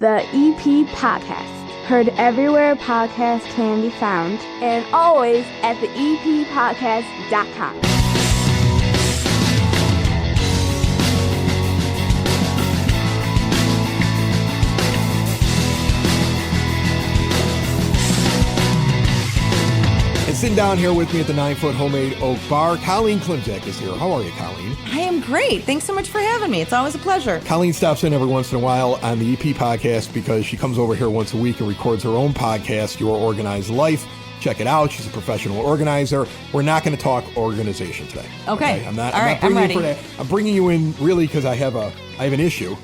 The EP Podcast. Heard everywhere podcasts can be found, and always at theeppodcast.com. And sitting down here with me at the 9-foot homemade oak bar, Colleen Klimczak is here. How are you, Colleen? I am great. Thanks so much for having me. It's always a pleasure. Colleen stops in every once in a while on the EP podcast because she comes over here once a week and records her own podcast, Your Organized Life. Check it out. She's a professional organizer. We're not going to talk organization today. Okay. I'm not bringing you for that. I'm bringing you in really because I have an issue.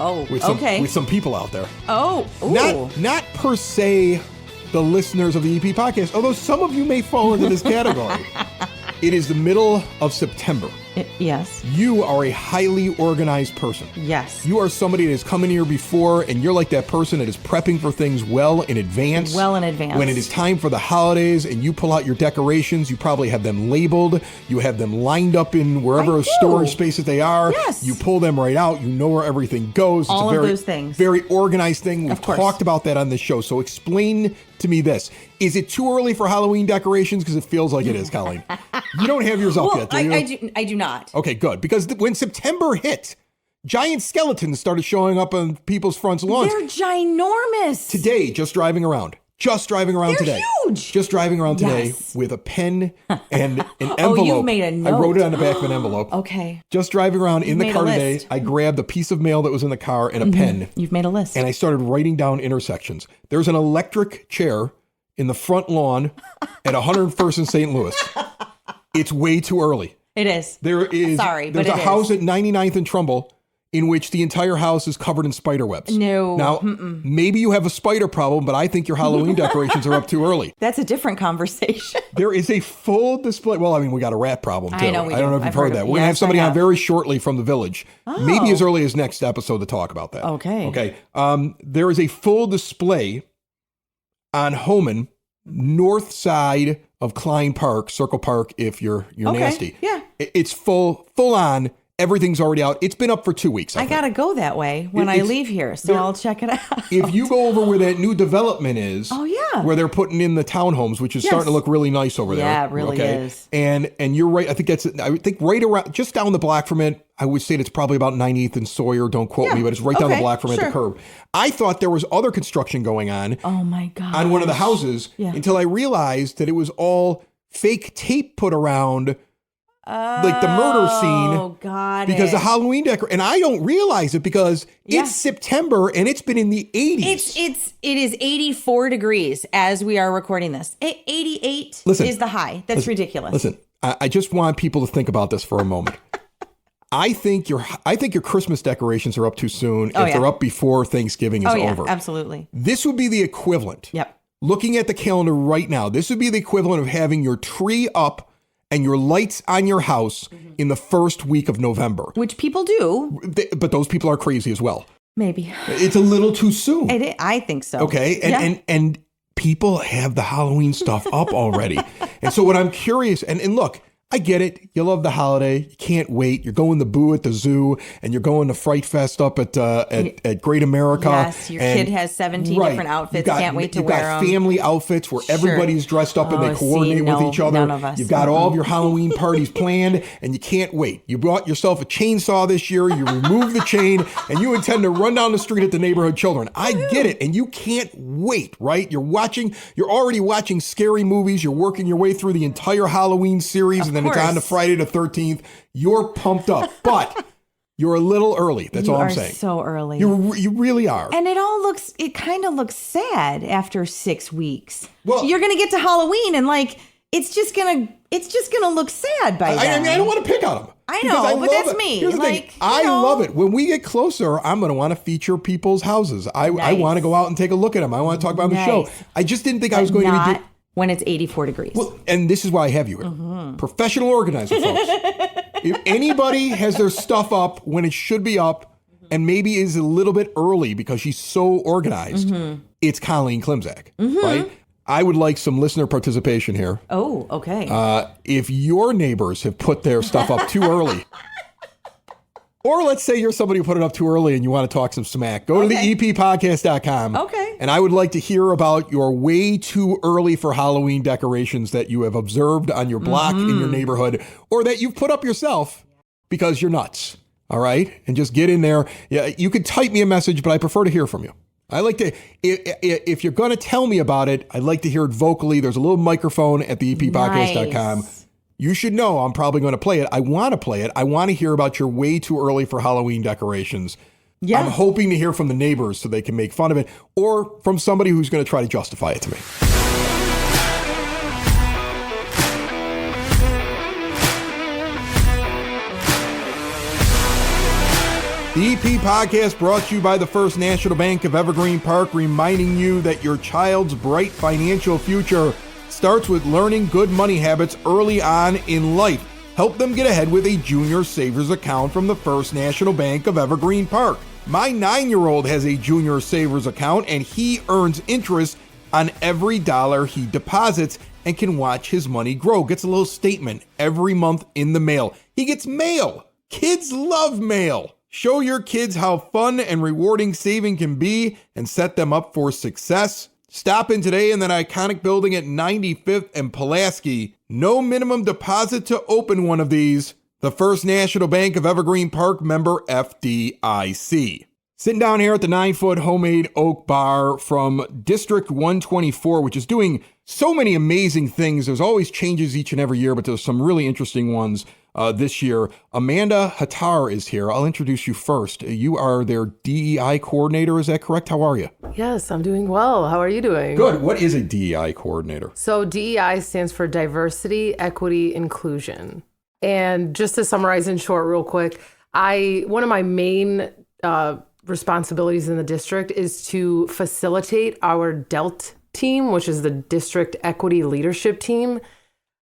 With some people out there. Oh. Ooh. Not per se the listeners of the EP podcast, although some of you may fall into this category. It is the middle of September. Yes. You are a highly organized person. Yes. You are somebody that has come in here before, and you're like that person that is prepping for things well in advance. When it is time for the holidays and you pull out your decorations, you probably have them labeled. You have them lined up in wherever storage spaces they are. Yes. You pull them right out. You know where everything goes. All of those things. Very organized thing. We've Of course. talked about that on this show. So explain to me this. Is it too early for Halloween decorations? Because it feels like it is, Colleen. You don't have yours up yet, do you? I do not. Okay, good. Because when September hit, giant skeletons started showing up on people's front lawns. They're ginormous. Today, just driving around They're today. huge. Just driving around today Yes. with a pen and an envelope. you've made a note. I wrote it on the back of an envelope. Okay. Just driving around in the made car a today, list. I grabbed a piece of mail that was in the car and a pen. You've made a list. And I started writing down intersections. There's an electric chair in the front lawn at 101st and St. Louis. It's way too early. It is. There's but a house at 99th and Trumbull in which the entire house is covered in spider webs. No. Now, maybe you have a spider problem, but I think your Halloween decorations are up too early. That's a different conversation. There is a full display. Well, I mean, we got a rat problem, too. I know we do. I don't know if you've I've heard heard that. of- We're going to have Yes, somebody I on have. very shortly from the village. Maybe as early as next episode to talk about that. Okay. There is a full display on Homan, north side of Klein Park, Circle Park, if you're nasty. Yeah. It's full on. Everything's already out. It's been up for 2 weeks. I got to go that way when I leave here, so I'll check it out. If you go over where that new development is, where they're putting in the townhomes, which is starting to look really nice over there. Yeah, it really is. And you're right. I think right around, just down the block from it, I would say it's probably about 90th and Sawyer. Don't quote me, but it's right down the block from it at the curb. I thought there was other construction going on. Oh my God. On one of the houses until I realized that it was all fake tape put around like the murder scene. Oh, God. Because the Halloween decor, and I don't realize it because it's September and it's been in the 80s. It is 84 degrees as we are recording this. 88 is the high. That's ridiculous. Listen, I just want people to think about this for a moment. I think your Christmas decorations are up too soon if they're up before Thanksgiving is over. Absolutely. This would be the equivalent. Yep. Looking at the calendar right now, this would be the equivalent of having your tree up and your lights on your house in the first week of November. Which people do. But those people are crazy as well. Maybe. It's a little too soon. I think so. Okay. And people have the Halloween stuff up already. And so what I'm curious, and look, I get it. You love the holiday. You can't wait. You're going to Boo at the zoo, and you're going to Fright Fest up at Great America. Yes, your kid has 17 different outfits. Can't wait to wear them. You've got family outfits where everybody's dressed up and they coordinate with each other. None of us. You've got all of your Halloween parties planned, and you can't wait. You brought yourself a chainsaw this year. You removed the chain, and you intend to run down the street at the neighborhood children. I get it, and you can't wait, right? You're already watching scary movies. You're working your way through the entire Halloween series, and then it's on to Friday the 13th. You're pumped up, but you're a little early. That's all I'm saying. You are so early. You really are. And it kind of looks sad after 6 weeks. Well, you're going to get to Halloween and it's just going to look sad by then. I don't want to pick on them. I know, but that's me. Here's the thing. I love it. When we get closer, I'm going to want to feature people's houses. I want to go out and take a look at them. I want to talk about them on the show. I just didn't think I was going to be when it's 84 degrees. Well, and this is why I have you here. Professional organizer, folks. If anybody has their stuff up when it should be up and maybe is a little bit early because she's so organized, it's Colleen Klimczak, right? I would like some listener participation here. Oh, okay. If your neighbors have put their stuff up too early, Or let's say you're somebody who put it up too early and you want to talk some smack. Go to the eppodcast.com. Okay. And I would like to hear about your way too early for Halloween decorations that you have observed on your block in your neighborhood or that you've put up yourself because you're nuts. All right? And just get in there. Yeah, you could type me a message, but I prefer to hear from you. I like to, if you're going to tell me about it, I'd like to hear it vocally. There's a little microphone at the eppodcast.com. Nice. You should know I'm probably going to play it. I want to play it. I want to hear about your way too early for Halloween decorations. Yeah. I'm hoping to hear from the neighbors so they can make fun of it or from somebody who's going to try to justify it to me. The EP Podcast brought to you by the First National Bank of Evergreen Park, reminding you that your child's bright financial future starts with learning good money habits early on in life. Help them get ahead with a junior savers account from the First National Bank of Evergreen Park. My 9-year-old has a junior savers account and he earns interest on every dollar he deposits and can watch his money grow. Gets a little statement every month in the mail. He gets mail. Kids love mail. Show your kids how fun and rewarding saving can be and set them up for success. Stop in today in that iconic building at 95th and Pulaski. No minimum deposit to open one of these. The First National Bank of Evergreen Park, member FDIC. Sitting down here at the 9-foot homemade oak bar from District 124, which is doing so many amazing things. There's always changes each and every year, but there's some really interesting ones this year. Amanda Hattar is here. I'll introduce you first. You are their DEI coordinator. Is that correct? How are you? Yes, I'm doing well. How are you doing? Good. What is a DEI coordinator? So DEI stands for Diversity, Equity, Inclusion. And just to summarize in short real quick, one of my main responsibilities in the district is to facilitate our DELT team, which is the District Equity Leadership Team.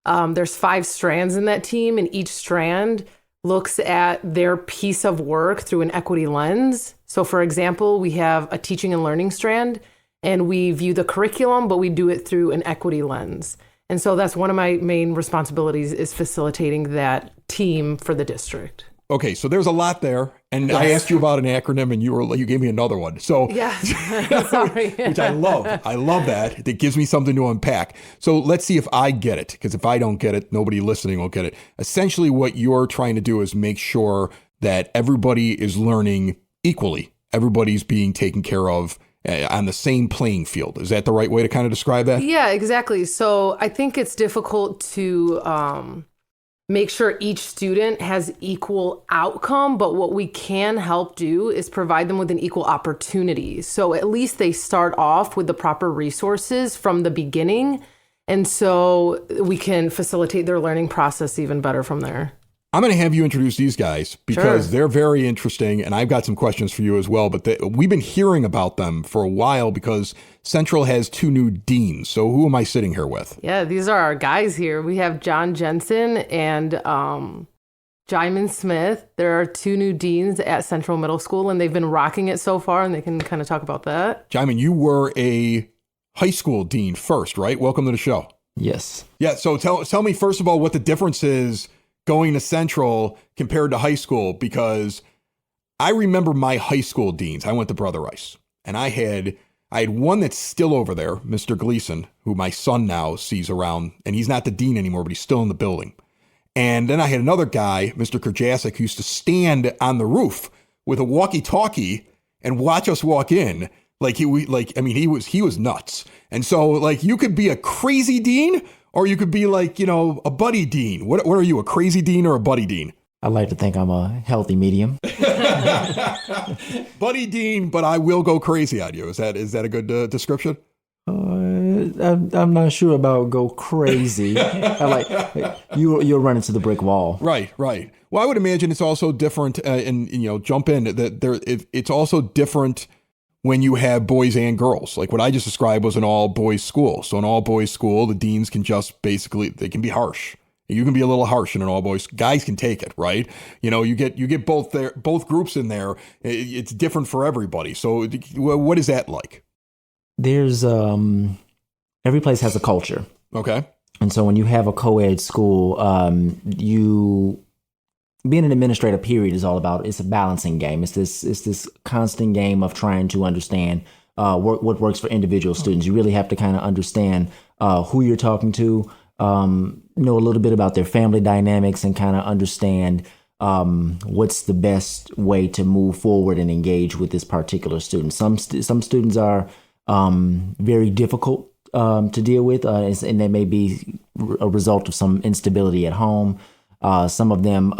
There's 5 strands in that team, and each strand looks at their piece of work through an equity lens. So for example, we have a teaching and learning strand, and we view the curriculum, but we do it through an equity lens. And so that's one of my main responsibilities, is facilitating that team for the district. Okay, so there's a lot there, and yes. I asked you about an acronym, and you gave me another one. So yeah, sorry, which I love. I love that. It gives me something to unpack. So let's see if I get it, because if I don't get it, nobody listening will get it. Essentially, what you're trying to do is make sure that everybody is learning equally. Everybody's being taken care of on the same playing field. Is that the right way to kind of describe that? Yeah, exactly. So I think it's difficult to make sure each student has equal outcome, but what we can help do is provide them with an equal opportunity. So at least they start off with the proper resources from the beginning, and so we can facilitate their learning process even better from there. I'm going to have you introduce these guys because they're very interesting, and I've got some questions for you as well, but we've been hearing about them for a while because Central has 2 new deans. So who am I sitting here with? Yeah, these are our guys here. We have John Jensen and Jaimin Smith. There are 2 new deans at Central Middle School, and they've been rocking it so far, and they can kind of talk about that. Jaimin, you were a high school dean first, right? Welcome to the show. Yes. Yeah, so tell me, first of all, what the difference is going to Central compared to high school, because I remember my high school deans. I went to Brother Rice, and I had one that's still over there, Mr. Gleason, who my son now sees around, and he's not the dean anymore, but he's still in the building. And then I had another guy, Mr. Kerjasic, who used to stand on the roof with a walkie-talkie and watch us walk in. He was nuts. And so you could be a crazy dean, or you could be a buddy dean. What are you, a crazy dean or a buddy dean? I like to think I'm a healthy medium. Buddy dean, but I will go crazy on you. Is that a good description? I'm not sure about go crazy. You'll run into the brick wall. Right. Well, I would imagine it's also different, jump in. It's also different when you have boys and girls. Like what I just described was an all-boys school. So an all-boys school, the deans can just they can be harsh. You can be a little harsh in an all-boys. Guys can take it, right? You get both groups in there. It's different for everybody. So what is that like? There's every place has a culture. Okay. And so when you have a co-ed school, being an administrator, period, is all about, it's a balancing game. It's this constant game of trying to understand what works for individual students. You really have to kind of understand who you're talking to, know a little bit about their family dynamics, and kind of understand what's the best way to move forward and engage with this particular student. Some students are very difficult to deal with, and they may be a result of some instability at home. Some of them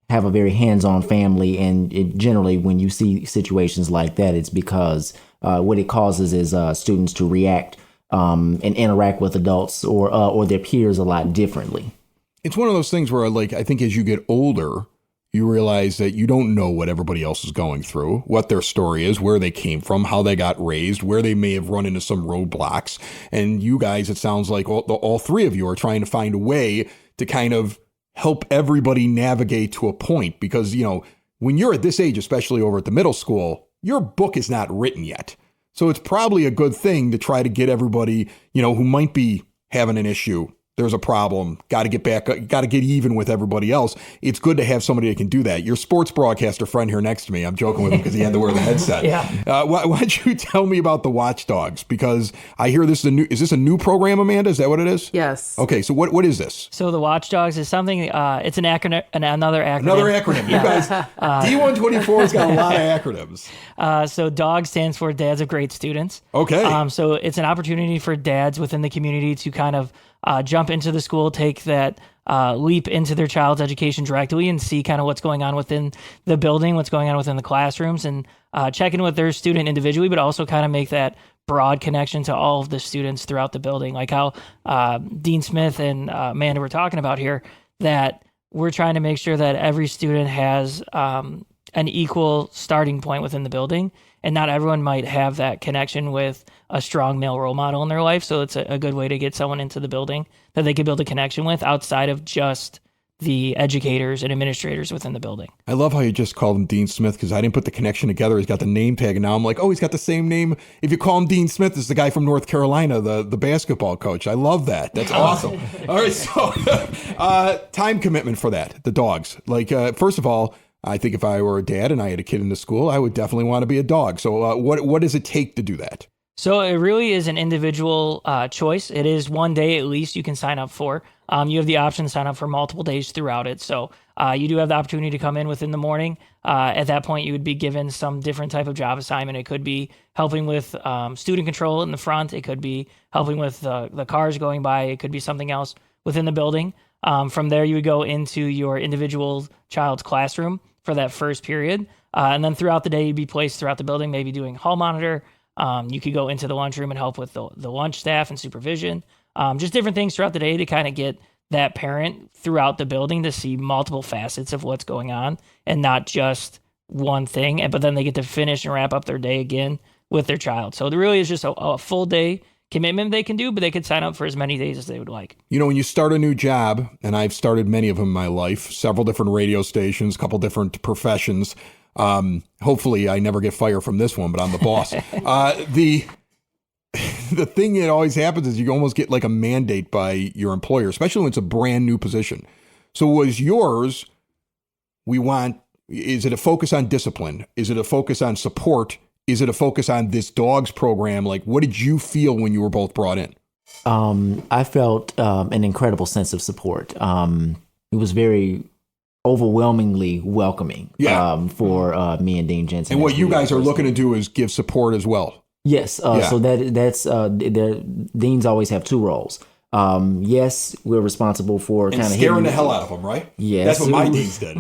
have a very hands-on family, and generally when you see situations like that, it's because what it causes is students to react and interact with adults or their peers a lot differently. It's one of those things where, like, I think as you get older, you realize that you don't know what everybody else is going through, what their story is, where they came from, how they got raised, where they may have run into some roadblocks. And you guys, it sounds like all three of you are trying to find a way to kind of help everybody navigate to a point, because, you know, when you're at this age, especially over at the middle school, your book is not written yet. So it's probably a good thing to try to get everybody, you know, who might be having an issue, there's a problem, got to get back, got to get even with everybody else. It's good to have somebody that can do that. Your sports broadcaster friend here next to me, I'm joking with him because he had to wear the headset. Yeah. Why don't you tell me about the Watchdogs? Because I hear is this a new program, Amanda? Is that what it is? Yes. Okay, so what is this? So the Watchdogs is something, it's an acronym, another acronym. Another acronym. You guys, D124's got a lot of acronyms. So DOG stands for Dads of Great Students. Okay. So it's an opportunity for dads within the community to kind of jump into the school, take that leap into their child's education directly, and see kind of what's going on within the building, what's going on within the classrooms, and check in with their student individually, but also kind of make that broad connection to all of the students throughout the building. Like how Dean Smith and Amanda were talking about here, that we're trying to make sure that every student has an equal starting point within the building, and not everyone might have that connection with a strong male role model in their life. So it's a good way to get someone into the building that they can build a connection with outside of just the educators and administrators within the building. I love how you just called him Dean Smith, because I didn't put the connection together. He's got the name tag, and now I'm like, oh, he's got the same name. If you call him Dean Smith, it's the guy from North Carolina, the basketball coach. I love that. That's awesome. All right, so time commitment for that, the dogs. Like, first of all, I think if I were a dad and I had a kid in the school, I would definitely want to be a dog. So what does it take to do that? So it really is an individual choice. It is one day at least you can sign up for. You have the option to sign up for multiple days throughout it. So you do have the opportunity to come in within the morning. At that point, you would be given some different type of job assignment. It could be helping with student control in the front. It could be helping with the cars going by. It could be something else within the building. From there, you would go into your individual child's classroom for that first period. And then throughout the day, you'd be placed throughout the building, maybe doing hall monitor. You could go into the lunchroom and help with the lunch staff and supervision. Just different things throughout the day to kind of get that parent throughout the building to see multiple facets of what's going on and not just one thing. But then they get to finish and wrap up their day again with their child. So there really is just a full day commitment they can do, but they could sign up for as many days as they would like. You know, when you start a new job, and I've started many of them in my life, several different radio stations, a couple different professions. Hopefully I never get fired from this one, but I'm the boss. The thing that always happens is you almost get like a mandate by your employer, especially when it's a brand new position. So was yours, is it a focus on discipline? Is it a focus on support? Is it a focus on this dogs program? Like, what did you feel when you were both brought in? I felt an incredible sense of support. It was very overwhelmingly welcoming for me and Dean Jensen. And what you guys are looking to do is give support as well. Yes. So that's deans always have two roles. Yes, we're responsible for kind of scaring the hell out of them, right? Yes. That's what my deans did.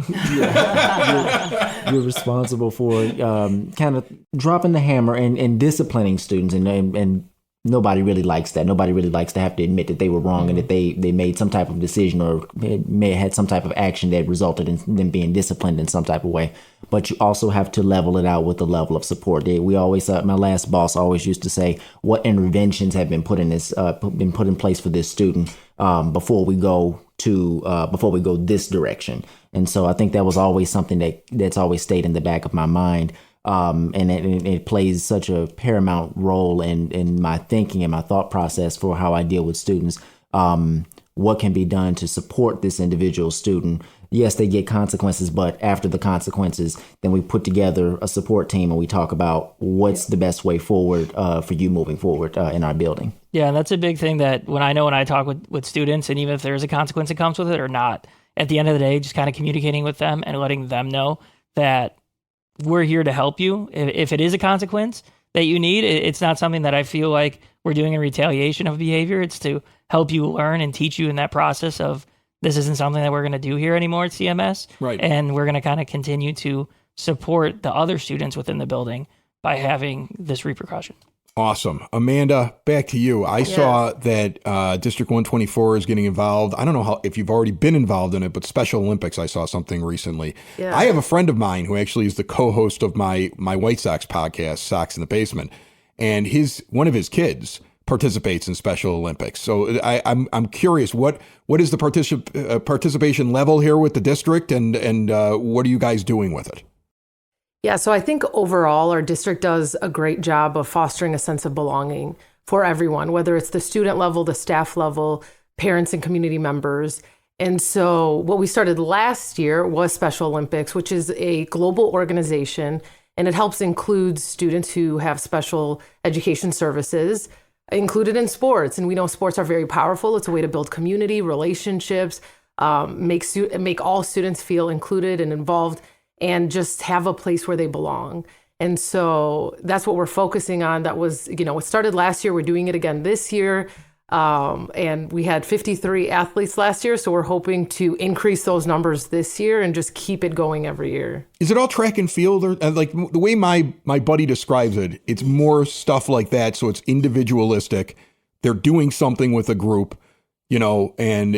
You're responsible for kind of dropping the hammer and disciplining students, and nobody really likes that. Nobody really likes to have to admit that they were wrong and that they made some type of decision or may have had some type of action that resulted in them being disciplined in some type of way. But you also have to level it out with the level of support. We always, my last boss always used to say, what interventions have been put in place for this student before we go this direction. And so I think that was always something that's always stayed in the back of my mind. And it plays such a paramount role in my thinking and my thought process for how I deal with students. What can be done to support this individual student yes, they get consequences, but after the consequences, then we put together a support team and we talk about what's the best way forward for you moving forward in our building. Yeah, and that's a big thing that when I talk with students, and even if there's a consequence that comes with it or not, at the end of the day, just kind of communicating with them and letting them know that we're here to help you. If it is a consequence that you need, it's not something that I feel like we're doing in retaliation of behavior. It's to help you learn and teach you in that process of this isn't something that we're going to do here anymore at CMS. Right. And we're going to kind of continue to support the other students within the building by having this repercussion. Awesome. Amanda, back to you. I saw that District 124 is getting involved. I don't know if you've already been involved in it, but Special Olympics, I saw something recently. Yeah. I have a friend of mine who actually is the co-host of my White Sox podcast, Sox in the Basement, and one of his kids participates in Special Olympics. So I'm curious, what is the participation level here with the district, and what are you guys doing with it? Yeah, so I think overall our district does a great job of fostering a sense of belonging for everyone, whether it's the student level, the staff level, parents and community members. And so what we started last year was Special Olympics, which is a global organization, and it helps include students who have special education services included in sports. And we know sports are very powerful. It's a way to build community, relationships, make all students feel included and involved, and just have a place where they belong. And so that's what we're focusing on. That was, it started last year. We're doing it again this year. And we had 53 athletes last year. So we're hoping to increase those numbers this year and just keep it going every year. Is it all track and field? Or like the way my buddy describes it, it's more stuff like that. So it's individualistic. They're doing something with a group, and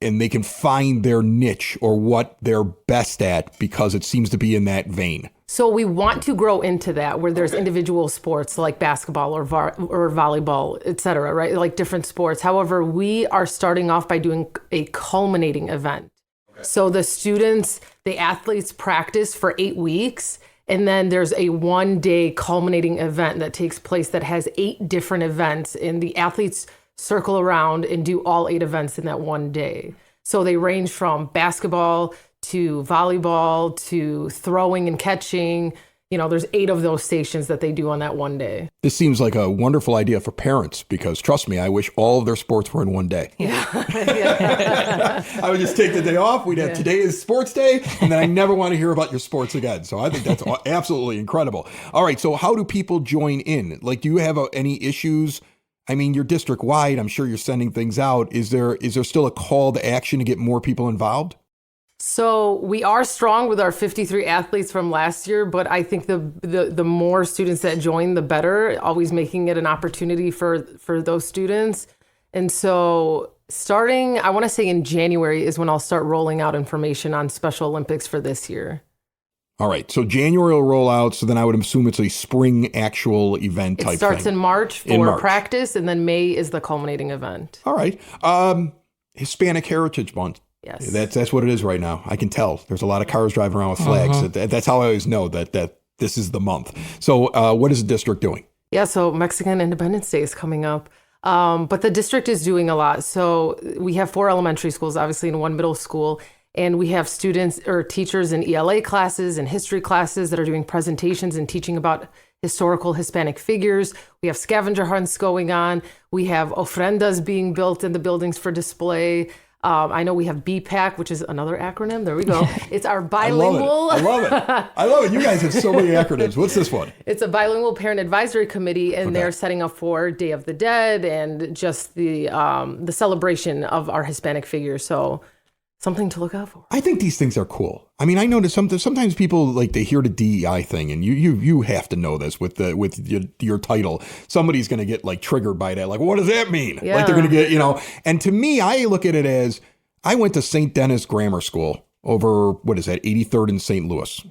they can find their niche or what they're best at because it seems to be in that vein. So we want to grow into that where there's individual sports like basketball or volleyball, et cetera, right? Like different sports. However, we are starting off by doing a culminating event. Okay. So the athletes practice for 8 weeks, and then there's a 1-day culminating event that takes place that has 8 different events, and the athletes circle around and do all 8 events in that one day. So they range from basketball to volleyball to throwing and catching. There's 8 of those stations that they do on that one day. This seems like a wonderful idea for parents because, trust me, I wish all of their sports were in one day. Yeah. I would just take the day off. We'd have today is sports day, and then I never want to hear about your sports again. So I think that's absolutely incredible. All right, so how do people join in? Like, do you have any issues? I mean, you're district wide. I'm sure you're sending things out. Is there still a call to action to get more people involved? So we are strong with our 53 athletes from last year, but I think the more students that join, the better, always making it an opportunity for those students. And so starting, I want to say in January is when I'll start rolling out information on Special Olympics for this year. All right. So January will roll out. So then I would assume it's a spring actual event type thing. It starts in March for practice, and then May is the culminating event. All right. Hispanic Heritage Month. Yes. That's what it is right now. I can tell. There's a lot of cars driving around with flags. That's how I always know that this is the month. So what is the district doing? Yeah, so Mexican Independence Day is coming up. But the district is doing a lot. So we have 4 elementary schools, obviously, and 1 middle school. And we have students or teachers in ELA classes and history classes that are doing presentations and teaching about historical Hispanic figures. We have scavenger hunts going on. We have ofrendas being built in the buildings for display. I know we have BPAC, which is another acronym. There we go. It's our bilingual. I love it. You guys have so many acronyms. What's this one? It's a bilingual parent advisory committee, and they're setting up for Day of the Dead and just the celebration of our Hispanic figures. So something to look out for. I think these things are cool. I mean, I notice sometimes people like they hear the DEI thing, and you have to know this with your title. Somebody's going to get like triggered by that. Like, what does that mean? Yeah. Like they're going to get, And to me, I look at it as I went to St. Denis Grammar School over 83rd in St. Louis,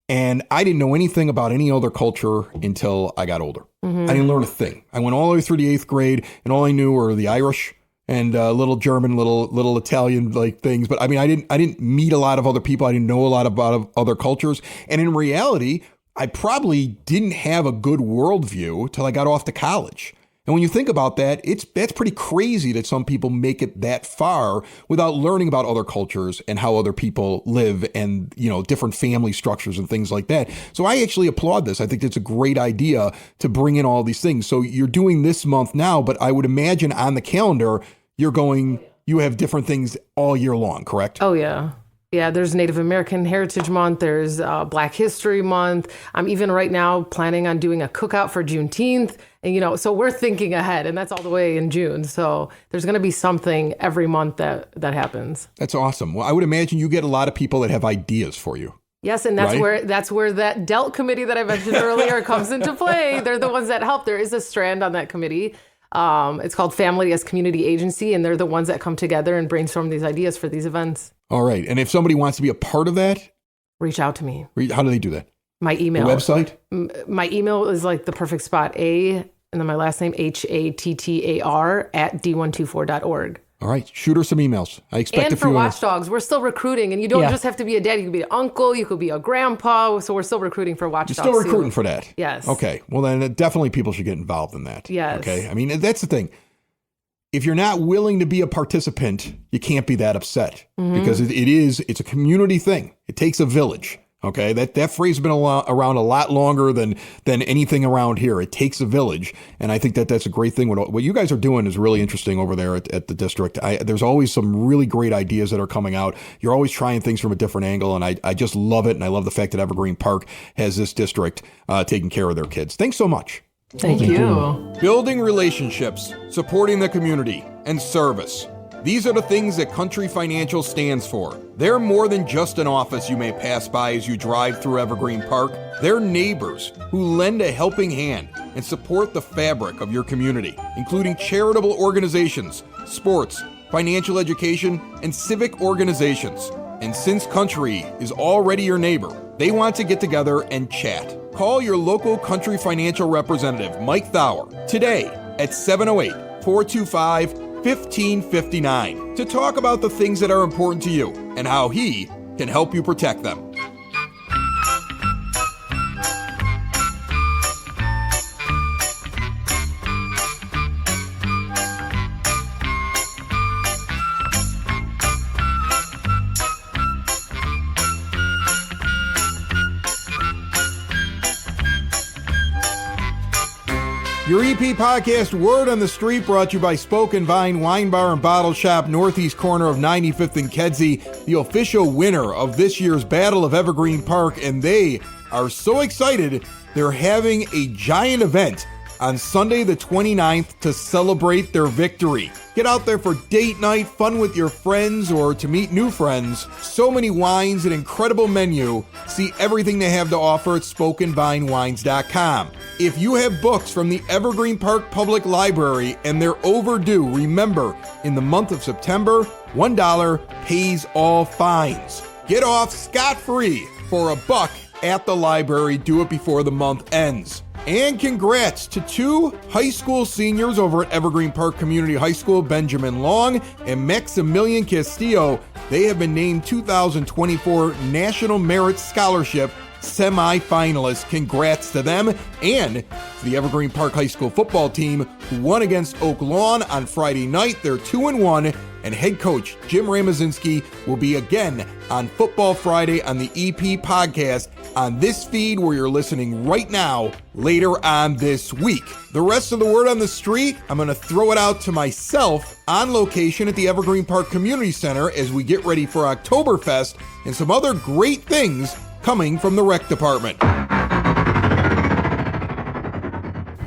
and I didn't know anything about any other culture until I got older. Mm-hmm. I didn't learn a thing. I went all the way through the 8th grade, and all I knew were the Irish and little German, little Italian like things. But I mean, I didn't meet a lot of other people. I didn't know a lot about other cultures. And in reality, I probably didn't have a good worldview till I got off to college. And when you think about that, that's pretty crazy that some people make it that far without learning about other cultures and how other people live and, different family structures and things like that. So I actually applaud this. I think it's a great idea to bring in all these things. So you're doing this month now, but I would imagine on the calendar, you have different things all year long, correct? Oh, yeah. Yeah, there's Native American Heritage Month. There's Black History Month. I'm even right now planning on doing a cookout for Juneteenth. And, so we're thinking ahead, and that's all the way in June. So there's going to be something every month that happens. That's awesome. Well, I would imagine you get a lot of people that have ideas for you. Yes, and that's where that DELT committee that I mentioned earlier comes into play. They're the ones that help. There is a strand on that committee. It's called Family as Community Agency, and they're the ones that come together and brainstorm these ideas for these events. All right. And if somebody wants to be a part of that, reach out to me. How do they do that? My email. The website? My email is like the perfect spot, and then my last name, Hattar @d124.org. All right. Shoot her some emails. I expect and for Watchdogs, we're still recruiting. And you don't just have to be a dad. You could be an uncle. You could be a grandpa. So we're still recruiting for Watchdogs. You're still recruiting for that? Yes. Okay. Well, then definitely people should get involved in that. Yes. Okay. I mean, that's the thing. If you're not willing to be a participant, you can't be that upset because it's a community thing. It takes a village. Okay, that phrase has been around a lot longer than anything around here. It takes a village, and I think that's a great thing. What you guys are doing is really interesting over there at the district. There's always some really great ideas that are coming out. You're always trying things from a different angle, and I just love it, and I love the fact that Evergreen Park has this district taking care of their kids. Thanks so much. Thank you. Building relationships, supporting the community, and service. These are the things that Country Financial stands for. They're more than just an office you may pass by as you drive through Evergreen Park. They're neighbors who lend a helping hand and support the fabric of your community, including charitable organizations, sports, financial education, and civic organizations. And since Country is already your neighbor, they want to get together and chat. Call your local Country Financial representative, Mike Thauer, today at 708-425-1559 to talk about the things that are important to you and how he can help you protect them. Your EP podcast, Word on the Street, brought to you by Spoke and Vine Wine Bar and Bottle Shop, northeast corner of 95th and Kedzie, the official winner of this year's Battle of Evergreen Park. And they are so excited, they're having a giant event on Sunday the 29th to celebrate their victory. Get out there for date night, fun with your friends, or to meet new friends. So many wines, an incredible menu. See everything they have to offer at spokenvinewines.com. If you have books from the Evergreen Park Public Library and they're overdue, remember, in the month of September, $1 pays all fines. Get off scot-free for $1 at the library. Do it before the month ends. And congrats to 2 high school seniors over at Evergreen Park Community High School, Benjamin Long and Maximilian Castillo. They have been named 2024 National Merit Scholarship semi-finalists. Congrats to them and to the Evergreen Park High School football team who won against Oak Lawn on Friday night. They're 2-1, and head coach Jim Ramazinski will be again on Football Friday on the EP podcast on this feed where you're listening right now later on this week. The rest of the word on the street, I'm going to throw it out to myself on location at the Evergreen Park Community Center as we get ready for Oktoberfest and some other great things coming from the rec department.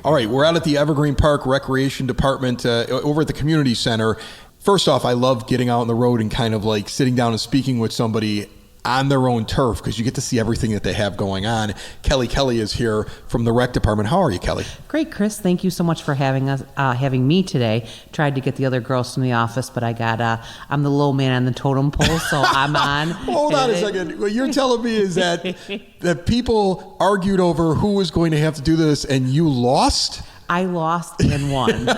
All right, we're out at the Evergreen Park Recreation Department over at the Community Center. First off, I love getting out on the road and kind of like sitting down and speaking with somebody on their own turf because you get to see everything that they have going on. Kelly is here from the rec department. How are you, Kelly? Great, Chris. Thank you so much for having me today. Tried to get the other girls from the office, but I'm the low man on the totem pole, so I'm on. Hold on a second. What you're telling me is that people argued over who was going to have to do this and you lost? I lost and won.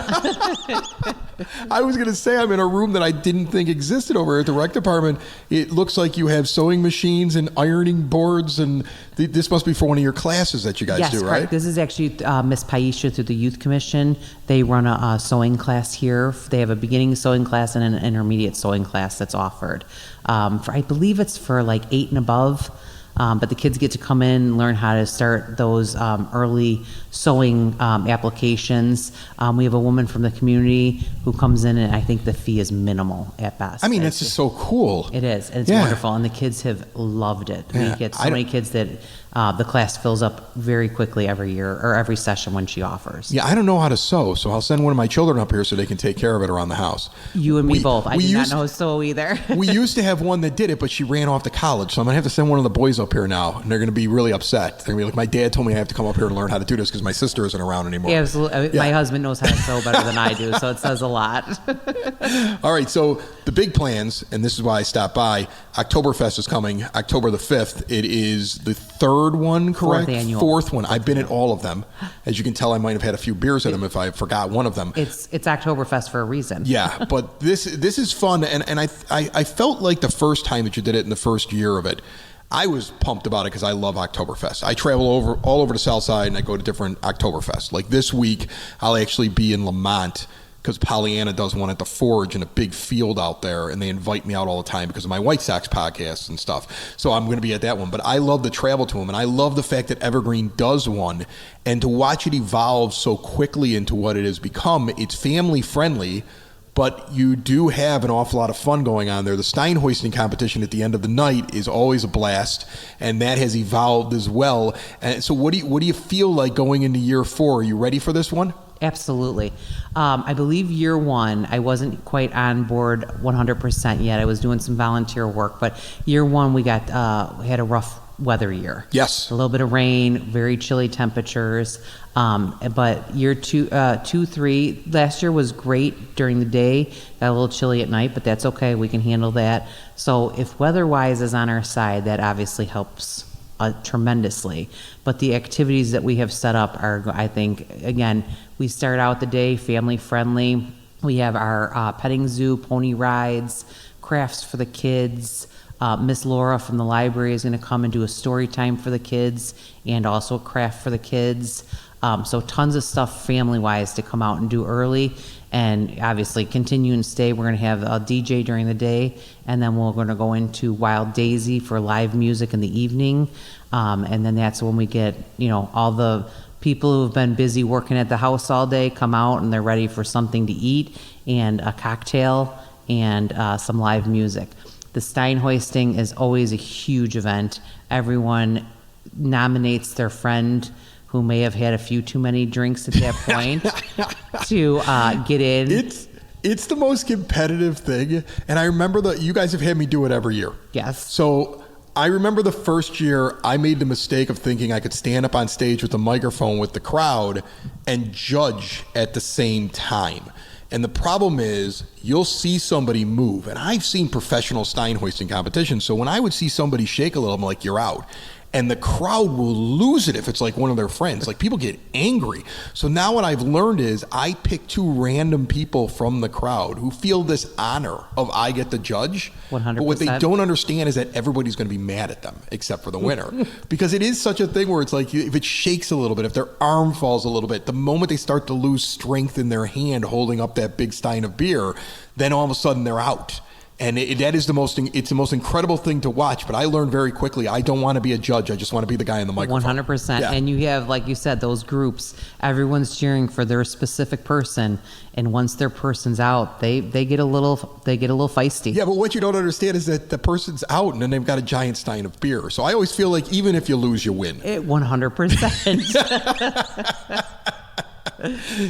I was going to say I'm in a room that I didn't think existed over here at the rec department. It looks like you have sewing machines and ironing boards, and this must be for one of your classes that you guys do, right? Correct. This is actually Miss Paisha through the Youth Commission. They run a sewing class here. They have a beginning sewing class and an intermediate sewing class that's offered. I believe it's for like 8 and above. But the kids get to come in and learn how to start those early sewing applications. We have a woman from the community who comes in, and I think the fee is minimal at best. I mean, that's just so cool. It is, and it's wonderful, and the kids have loved it. We get so many kids that the class fills up very quickly every year or every session when she offers. Yeah, I don't know how to sew, so I'll send one of my children up here so they can take care of it around the house. You and me both. I do not know how to sew either. We used to have one that did it, but she ran off to college, so I'm going to have to send one of the boys up here now, and they're going to be really upset. They're going to be like, my dad told me I have to come up here and learn how to do this because my sister isn't around anymore. Yeah, absolutely. My husband knows how to sew better than I do, so it says a lot. All right, so the big plans, and this is why I stopped by, Oktoberfest is coming October the 5th. It is the third one, correct? Fourth one. I've been at all of them. As you can tell, I might have had a few beers at them if I forgot one of them. It's Oktoberfest for a reason. Yeah, but this is fun, and I felt like the first time that you did it in the first year of it, I was pumped about it because I love Oktoberfest. I travel all over the South Side, and I go to different Oktoberfest. Like this week, I'll actually be in Lamont because Pollyanna does one at the Forge in a big field out there, and they invite me out all the time because of my White Sox podcasts and stuff. So I'm going to be at that one. But I love the travel to them, and I love the fact that Evergreen does one, and to watch it evolve so quickly into what it has become. It's family friendly, but you do have an awful lot of fun going on there. The Stein hoisting competition at the end of the night is always a blast, and that has evolved as well. And so what do you feel like going into year 4? Are you ready for this one? Absolutely. I believe year 1, I wasn't quite on board 100% yet. I was doing some volunteer work, but year 1 we had a rough weather year. Yes. A little bit of rain, very chilly temperatures. But year 2, 3, last year was great during the day. Got a little chilly at night, but that's okay. We can handle that. So if weather-wise is on our side, that obviously helps tremendously. But the activities that we have set up are, I think, again, we start out the day family friendly. We have our petting zoo, pony rides, crafts for the kids. Miss Laura from the library is going to come and do a story time for the kids and also a craft for the kids. So tons of stuff family-wise to come out and do early, and obviously continue and stay. We're going to have a DJ during the day, and then we're going to go into Wild Daisy for live music in the evening. And then that's when we get, all the people who have been busy working at the house all day come out, and they're ready for something to eat and a cocktail and some live music. The Stein hoisting is always a huge event. Everyone nominates their friend who may have had a few too many drinks at that point to get in. It's the most competitive thing, and I remember that you guys have had me do it every year. Yes. So I remember the first year I made the mistake of thinking I could stand up on stage with the microphone with the crowd and judge at the same time. And the problem is you'll see somebody move, and I've seen professional Stein hoisting competitions, so when I would see somebody shake a little, I'm like, you're out. And the crowd will lose it if it's like one of their friends. Like, people get angry. So now what I've learned is I pick 2 random people from the crowd who feel this honor of I get to judge. 100%. But what they don't understand is that everybody's going to be mad at them except for the winner. Because it is such a thing where it's like, if it shakes a little bit, if their arm falls a little bit, the moment they start to lose strength in their hand holding up that big stein of beer, then all of a sudden they're out. And it's the most incredible thing to watch. But I learned very quickly, I don't want to be a judge. I just want to be the guy in the microphone. 100%. Yeah. And you have, like you said, those groups. Everyone's cheering for their specific person. And once their person's out, they get a little feisty. Yeah, but what you don't understand is that the person's out and then they've got a giant stein of beer. So I always feel like even if you lose, you win. 100%.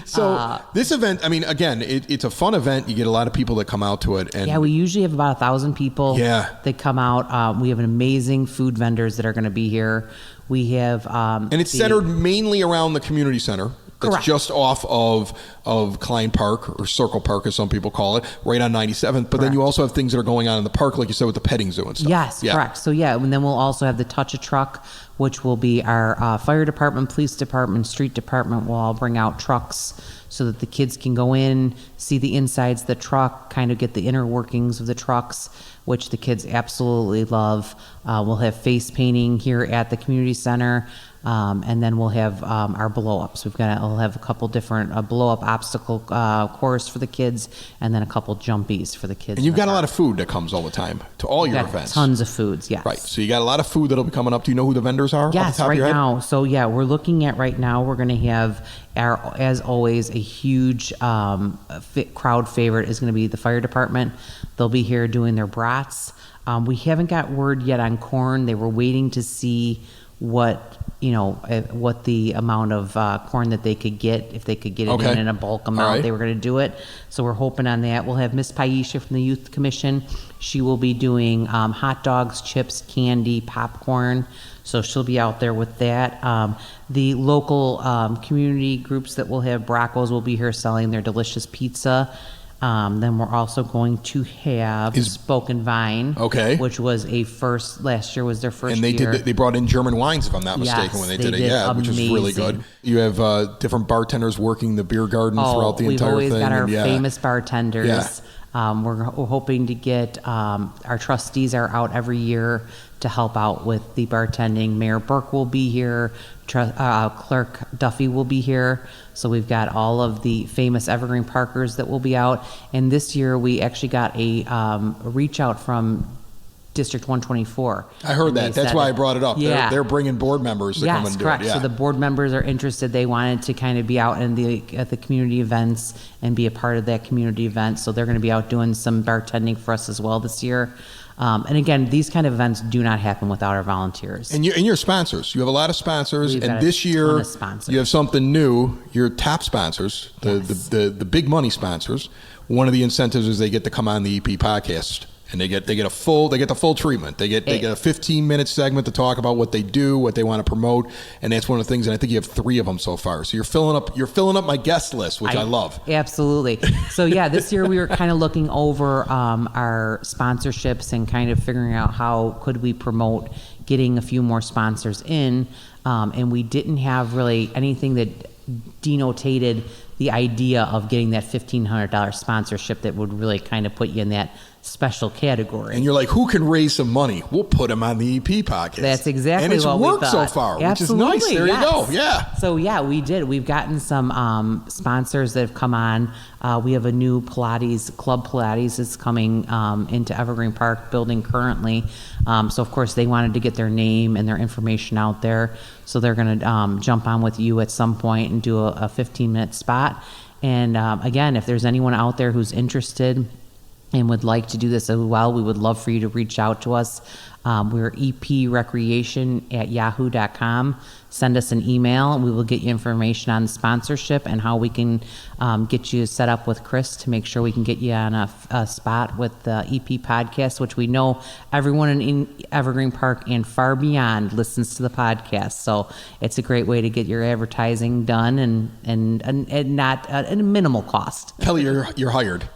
So this event, I mean, again, it's a fun event. You get a lot of people that come out to it. And yeah, we usually have about 1,000 people that come out. We have amazing food vendors that are going to be here. We have... and it's centered mainly around the community center. That's Correct. just off of Klein Park, or Circle Park as some people call it, right on 97th. But then you also have things that are going on in the park, like you said, with the petting zoo and stuff. Yes, correct. So and then we'll also have the Touch a Truck, which will be our fire department, police department, street department will all bring out trucks so that the kids can go in, see the insides of the truck, kind of get the inner workings of the trucks, which the kids absolutely love. We'll have face painting here at the community center. And then we'll have our blow-ups. We'll have a couple different blow-up obstacle course for the kids, and then a couple jumpies for the kids. And you've got a lot of food that comes all the time to all your events. Tons of foods, yes. Right. So you got a lot of food that'll be coming up. Do you know who the vendors are? Yes, off the top right of your head? now. So we're looking at right now. We're going to have as always, a huge crowd favorite is going to be the fire department. They'll be here doing their brats. We haven't got word yet on corn. They were waiting to see what the amount of corn that they could get, if they could get it in a bulk amount, they were going to do it. So we're hoping on that. We'll have Miss Paisha from the Youth Commission. She will be doing hot dogs, chips, candy, popcorn. So she'll be out there with that. The local community groups that will have Bracco's will be here selling their delicious pizza. Then we're also going to have Spoken Vine, which was last year was their first and year. They brought in German wines, if I'm not mistaken, when they did it, which was really good. You have different bartenders working the beer garden throughout the entire thing. We've always got our famous bartenders. Yeah. We're hoping to get, our trustees are out every year to help out with the bartending. Mayor Burke will be here. Clerk Duffy will be here. So we've got all of the famous Evergreen Parkers that will be out. And this year we actually got a reach out from District 124. I heard that. That's why I brought it up. Yeah. They're bringing board members to come and do correct. it. Yeah. So the board members are interested. They wanted to kind of be out at the community events and be a part of that community event. So they're going to be out doing some bartending for us as well this year. And again, these kind of events do not happen without our volunteers. And your sponsors. You have a lot of sponsors. And this year, you have something new. Your top sponsors, the big money sponsors, one of the incentives is they get to come on the EP podcast. And they get the full treatment. They get a 15-minute segment to talk about what they do, what they want to promote, and that's one of the things. And I think you have 3 of them so far. So you're filling up my guest list, which I love. Absolutely. So this year we were kind of looking over our sponsorships and kind of figuring out how could we promote getting a few more sponsors in, and we didn't have really anything that denotated the idea of getting that $1,500 sponsorship that would really kind of put you in that special category. And you're like, who can raise some money? We'll put them on the EP podcast. That's exactly what we thought. And it's worked so far, Absolutely, which is nice. There you go. Yeah. So we did. We've gotten some sponsors that have come on. We have a new Club Pilates that's coming into Evergreen Park building currently. So of course they wanted to get their name and their information out there. So they're going to jump on with you at some point and do a 15-minute spot. And again, if there's anyone out there who's interested and would like to do this as well, we would love for you to reach out to us. We're eprecreation@yahoo.com. Send us an email and we will get you information on the sponsorship and how we can get you set up with Chris to make sure we can get you on a spot with the EP podcast, which we know everyone in Evergreen Park and far beyond listens to the podcast. So it's a great way to get your advertising done and not at a minimal cost. Kelly, you're hired.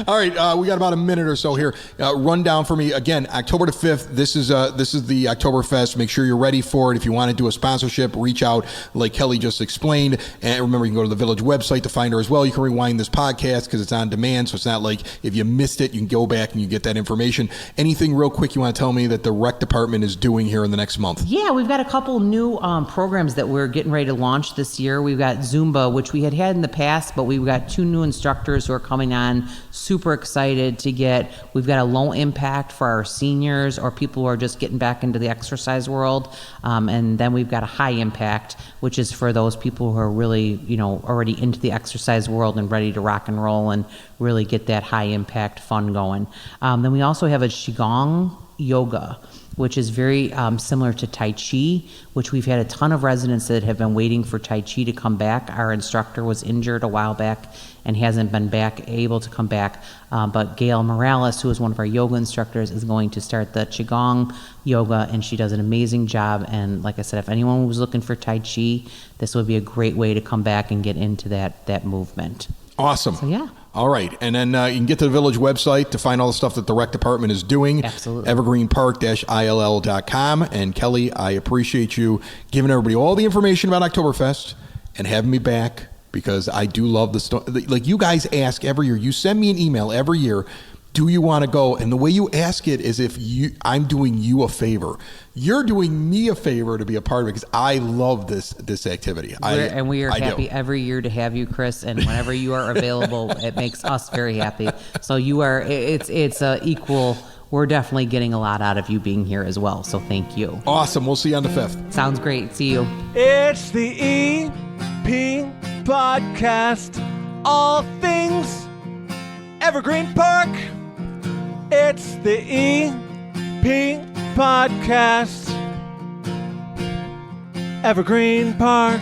All right, we got about a minute or so here. Run down for me again. October the 5th. This is the Oktoberfest. Make sure you're ready for it. If you want to do a sponsorship, reach out like Kelly just explained. And remember, you can go to the Village website to find her as well. You can rewind this podcast because it's on demand, so it's not like if you missed it, you can go back and you get that information. Anything real quick you want to tell me that the rec department is doing here in the next month? Yeah, we've got a couple new programs that we're getting ready to launch this year. We've got Zumba, which we had in the past, but we've got 2 new instructors who are coming on. Super excited to get. We've got a low impact for our seniors or people who are just getting back into the exercise world, and then we've got a high impact, which is for those people who are really, already into the exercise world and ready to rock and roll and really get that high impact fun going. Then we also have a Qigong yoga. which is very similar to Tai Chi, which we've had a ton of residents that have been waiting for Tai Chi to come back. Our instructor was injured a while back and hasn't been able to come back. But Gail Morales, who is one of our yoga instructors, is going to start the Qigong yoga, and she does an amazing job. And like I said, if anyone was looking for Tai Chi, this would be a great way to come back and get into that movement. Awesome. So, yeah. All right. And then you can get to the village website to find all the stuff that the rec department is doing. Absolutely. evergreenpark-ill.com. And Kelly, I appreciate you giving everybody all the information about Oktoberfest and having me back, because I do love the story. Like, you guys ask every year. You send me an email every year. Do you want to go? And the way you ask it is if I'm doing you a favor. You're doing me a favor to be a part of it, because I love this activity. We are happy every year to have you, Chris. And whenever you are available, it makes us very happy. So you are. It's equal. We're definitely getting a lot out of you being here as well. So thank you. Awesome. We'll see you on the 5th. Sounds great. See you. It's the EP Podcast. All things Evergreen Park. It's the EP Podcast. Evergreen Park.